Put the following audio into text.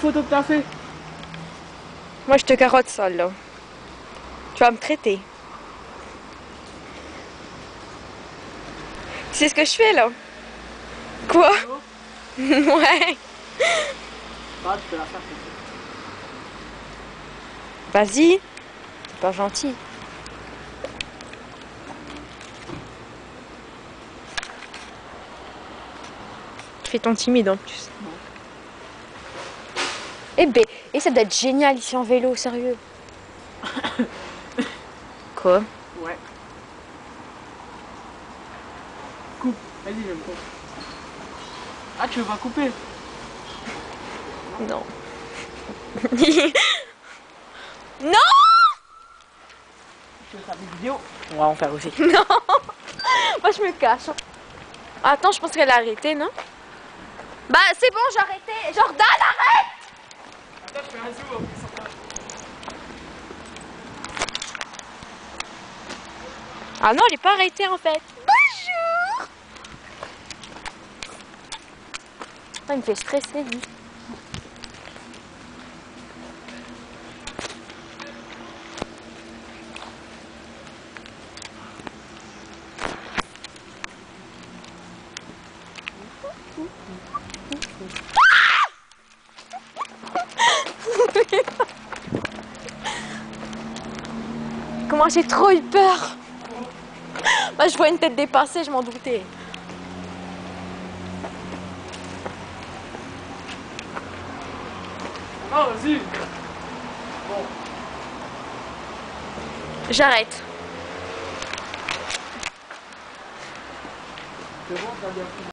Photo que t'as fait. Moi, je te carotte sale, là. Tu vas me traiter. C'est ce que je fais, là. Quoi? Ouais. Ah, tu peux la faire. Vas-y. C'est pas gentil. Tu fais ton timide en plus. Eh ben, et ça doit être génial ici en vélo, sérieux. Quoi? Ouais. Coupe. Vas-y, j'aime pas. Ah, tu veux pas couper? Non. Non! Tu veux faire des vidéos? On va en faire aussi. Non! Moi, je me cache. Attends, je pense qu'elle a arrêté, non? Bah, c'est bon, j'ai arrêté. Jordan, arrête! Attends, je fais un zoom en plus. Ah non, elle est pas arrêtée en fait. Bonjour! Oh, il me fait stresser, lui. Comment j'ai trop eu peur. Moi, je vois une tête dépassée, je m'en doutais. Ah, vas-y. Bon. J'arrête. C'est bon, t'as bien fait.